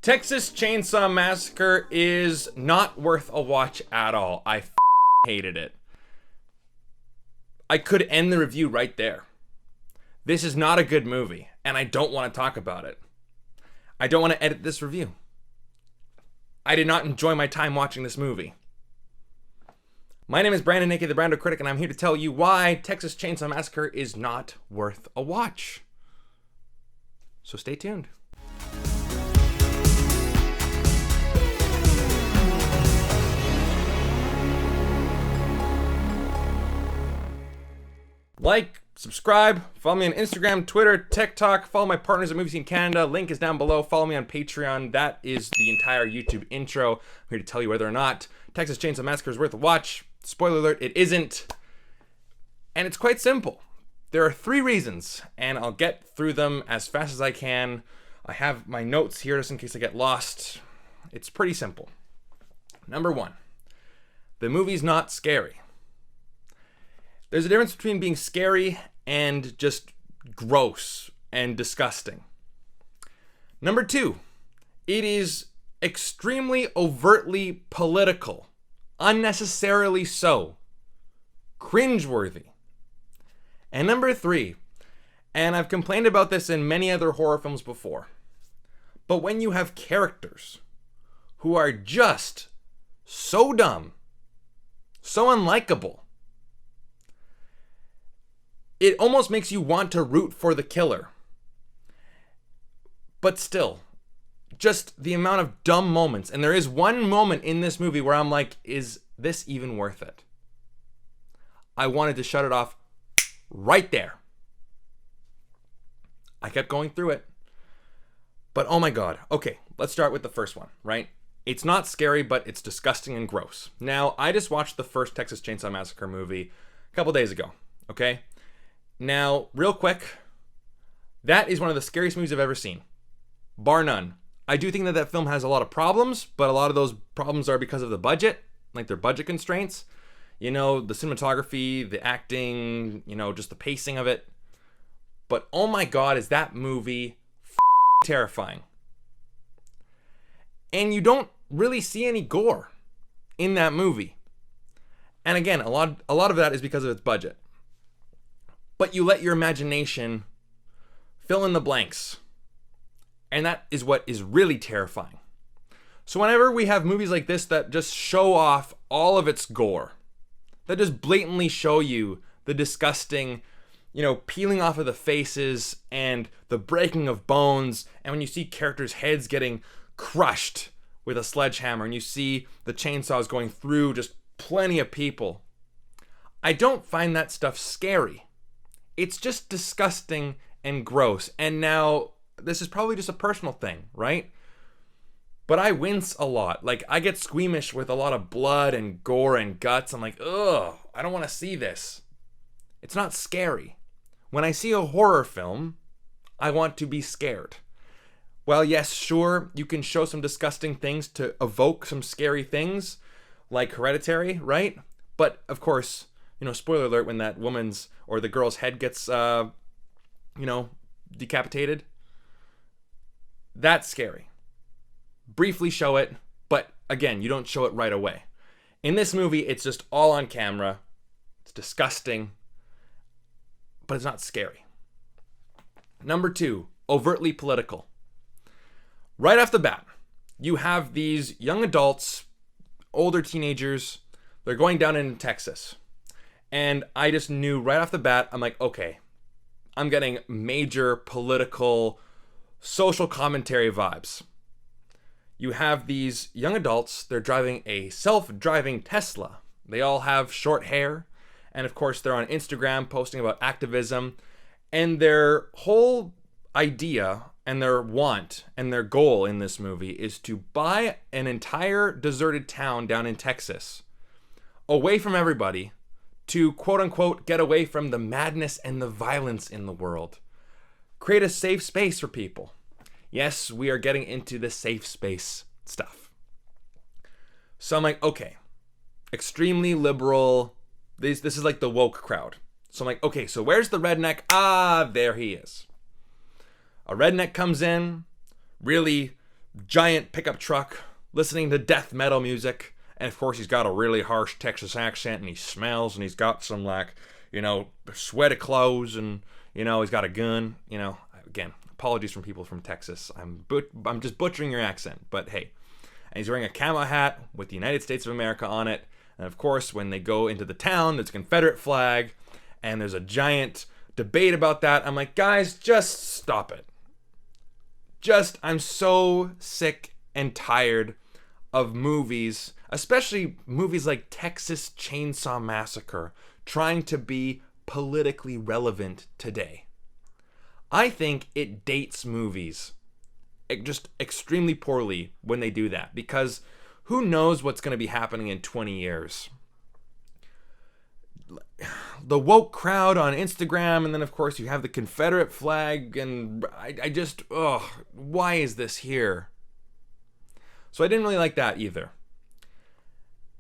Texas Chainsaw Massacre is not worth a watch at all. I hated it. I could end the review right there. This is not a good movie, and I don't want to talk about it. I don't want to edit this review. I did not enjoy my time watching this movie. My name is Brandon, aka the BrandoCritic, and I'm here to tell you why Texas Chainsaw Massacre is not worth a watch. So stay tuned. Like, subscribe, follow me on Instagram, Twitter, TikTok, follow my partners at Movie Scene Canada, link is down below, follow me on Patreon. That is the entire YouTube intro. I'm here to tell you whether or not Texas Chainsaw Massacre is worth a watch. Spoiler alert, it isn't. And it's quite simple. There are 3 reasons, and I'll get through them as fast as I can. I have my notes here just in case I get lost. It's pretty simple. Number 1, the movie's not scary. There's a difference between being scary and just gross and disgusting. Number 2, it is extremely overtly political, unnecessarily so, cringeworthy. And number 3, and I've complained about this in many other horror films before, but when you have characters who are just so dumb, so unlikable, it almost makes you want to root for the killer. But still, just the amount of dumb moments. And there is one moment in this movie where I'm like, is this even worth it? I wanted to shut it off right there. I kept going through it. But oh my god. Okay, let's start with the first one, right? It's not scary, but it's disgusting and gross. Now, I just watched the first Texas Chainsaw Massacre movie a couple days ago, okay? Now, real quick, that is one of the scariest movies I've ever seen. Bar none. I do think that that film has a lot of problems, but a lot of those problems are because of the budget, like their budget constraints. You know, the cinematography, the acting, you know, just the pacing of it. But oh my god, is that movie terrifying. And you don't really see any gore in that movie. And again, a lot of that is because of its budget. But you let your imagination fill in the blanks. And that is what is really terrifying. So whenever we have movies like this that just show off all of its gore, that just blatantly show you the disgusting, you know, peeling off of the faces and the breaking of bones, and when you see characters' heads getting crushed with a sledgehammer and you see the chainsaws going through just plenty of people, I don't find that stuff scary. It's just disgusting and gross. And now, this is probably just a personal thing, right? But I wince a lot. Like, I get squeamish with a lot of blood and gore and guts. I'm like, ugh, I don't want to see this. It's not scary. When I see a horror film, I want to be scared. Well, yes, sure, you can show some disgusting things to evoke some scary things, like Hereditary, right? But, of course, you know, spoiler alert, when that woman's or the girl's head gets, decapitated, that's scary. Briefly show it, but again, you don't show it right away. In this movie, it's just all on camera. It's disgusting, but it's not scary. Number 2, overtly political. Right off the bat, you have these young adults, older teenagers, they're going down into Texas. And I just knew right off the bat, I'm like, okay, I'm getting major political, social commentary vibes. You have these young adults, they're driving a self-driving Tesla. They all have short hair, and of course they're on Instagram posting about activism, and their whole idea and their want and their goal in this movie is to buy an entire deserted town down in Texas, away from everybody, to quote-unquote get away from the madness and the violence in the world. Create a safe space for people. Yes, we are getting into the safe space stuff. So I'm like, okay, extremely liberal. This is like the woke crowd. So I'm like, okay, so where's the redneck? Ah, there he is. A redneck comes in, really giant pickup truck, listening to death metal music. And of course, he's got a really harsh Texas accent, and he smells, and he's got some, like, you know, sweaty clothes, and, you know, he's got a gun. You know, again, apologies from people from Texas. I'm just butchering your accent, but hey. And he's wearing a camo hat with the United States of America on it. And of course, when they go into the town, there's a Confederate flag, and there's a giant debate about that. I'm like, guys, just stop it. I'm so sick and tired of movies, especially movies like Texas Chainsaw Massacre, trying to be politically relevant today. I think it dates movies just extremely poorly when they do that, because who knows what's going to be happening in 20 years. The woke crowd on Instagram, and then of course you have the Confederate flag, and I just, why is this here? So I didn't really like that either.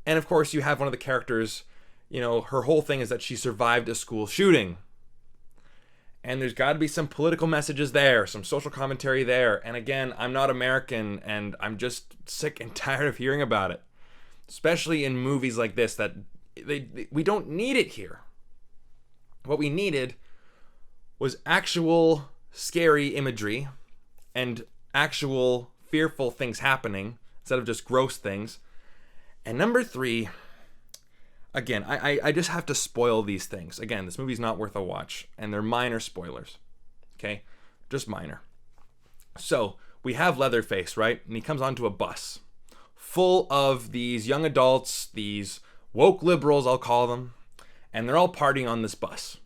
And of course you have one of the characters, you know, her whole thing is that she survived a school shooting. And there's got to be some political messages there, some social commentary there. And again, I'm not American, and I'm just sick and tired of hearing about it. Especially in movies like this, that we don't need it here. What we needed was actual scary imagery and actual fearful things happening instead of just gross things. And number 3, again, I just have to spoil these things. Again, this movie's not worth a watch, and they're minor spoilers. Okay? Just minor. So, we have Leatherface, right? And he comes onto a bus full of these young adults, these woke liberals, I'll call them, and they're all partying on this bus,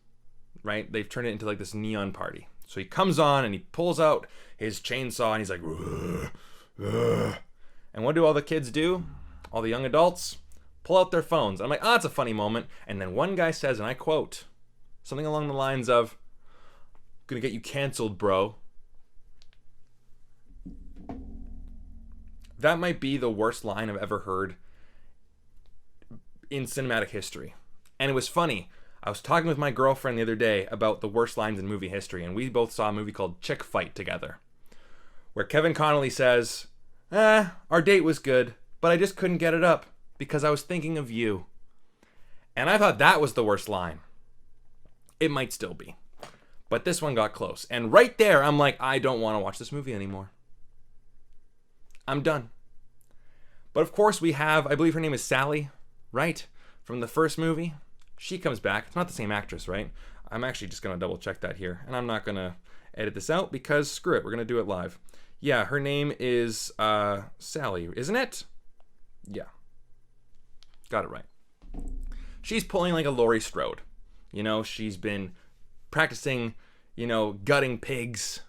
right? They've turned it into like this neon party. So he comes on and he pulls out his chainsaw and he's like, "Ugh, ugh." And what do all the kids do? All the young adults pull out their phones. I'm like, it's a funny moment. And then one guy says, and I quote, something along the lines of, "Gonna get you canceled, bro." That might be the worst line I've ever heard in cinematic history. And it was funny. I was talking with my girlfriend the other day about the worst lines in movie history, and we both saw a movie called Chick Fight together, where Kevin Connolly says, our date was good, but I just couldn't get it up because I was thinking of you. And I thought that was the worst line. It might still be. But this one got close. And right there, I'm like, I don't want to watch this movie anymore. I'm done. But of course we have, I believe her name is Sally, right? From the first movie. She comes back. It's not the same actress, right? I'm actually just going to double check that here. And I'm not going to edit this out because screw it. We're going to do it live. Yeah, her name is Sally, isn't it? Yeah. Got it right. She's pulling like a Laurie Strode. You know, she's been practicing, gutting pigs.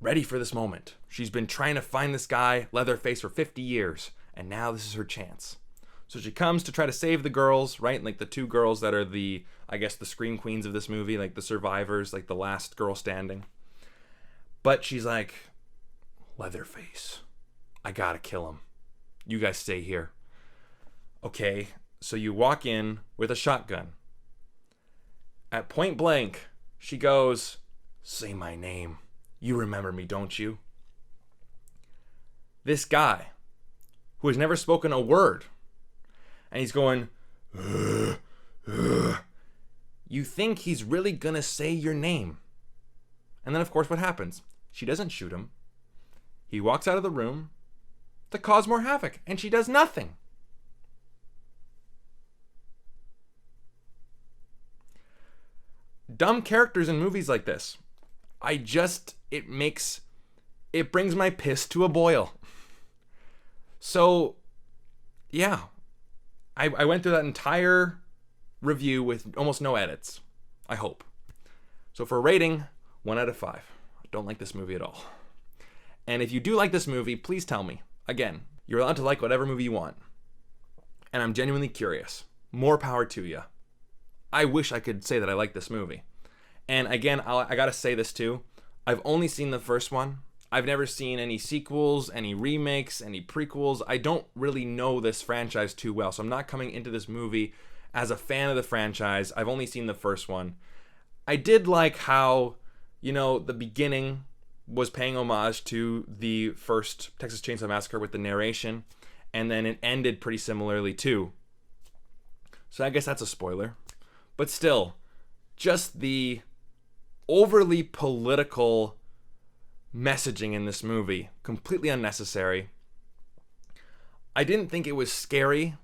Ready for this moment. She's been trying to find this guy, Leatherface, for 50 years. And now this is her chance. So she comes to try to save the girls, right? Like the two girls that are the scream queens of this movie, like the survivors, like the last girl standing. But she's like, Leatherface, I gotta kill him. You guys stay here. Okay, so you walk in with a shotgun. At point blank, she goes, "Say my name. You remember me, don't you?" This guy, who has never spoken a word, and he's going, "Ugh, ugh." You think he's really gonna say your name. And then, of course, what happens? She doesn't shoot him. He walks out of the room to cause more havoc, and she does nothing. Dumb characters in movies like this. It brings my piss to a boil. So, yeah. I went through that entire review with almost no edits. I hope. So for a rating, 1 out of 5. I don't like this movie at all. And if you do like this movie, please tell me. Again, you're allowed to like whatever movie you want. And I'm genuinely curious. More power to you. I wish I could say that I like this movie. And again, I gotta say this too. I've only seen the first one. I've never seen any sequels, any remakes, any prequels. I don't really know this franchise too well, so I'm not coming into this movie as a fan of the franchise. I've only seen the first one. I did like how, the beginning was paying homage to the first Texas Chainsaw Massacre with the narration, and then it ended pretty similarly too. So I guess that's a spoiler. But still, just the overly political messaging in this movie, completely unnecessary. I didn't think it was scary.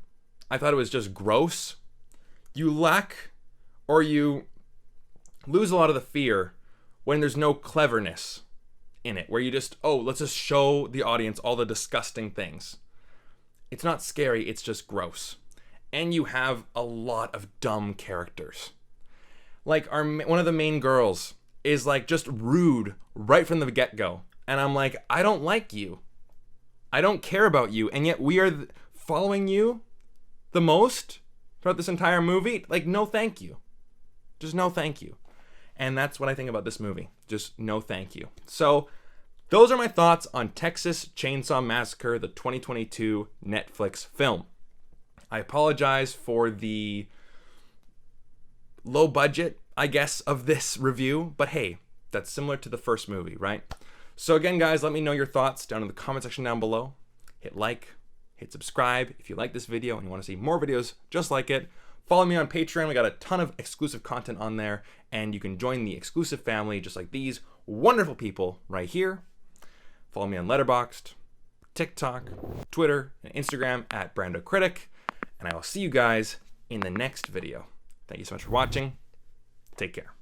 I thought it was just gross. You lack, or you lose a lot of the fear when there's no cleverness in it, where you just, oh, let's just show the audience all the disgusting things. It's not scary, it's just gross. And you have a lot of dumb characters. Like, one of the main girls is like just rude right from the get-go. And I'm like, I don't like you. I don't care about you. And yet we are following you the most throughout this entire movie. Like, no thank you. Just no thank you. And that's what I think about this movie. Just no thank you. So those are my thoughts on Texas Chainsaw Massacre, the 2022 Netflix film. I apologize for the low budget, I guess, of this review, but hey, that's similar to the first movie, right? So again, guys, let me know your thoughts down in the comment section down below. Hit like, hit subscribe if you like this video and you want to see more videos just like it. Follow me on Patreon. We got a ton of exclusive content on there, and you can join the exclusive family just like these wonderful people right here. Follow me on Letterboxd, TikTok, Twitter, and Instagram at BrandoCritic, and I will see you guys in the next video. Thank you so much for watching. Take care.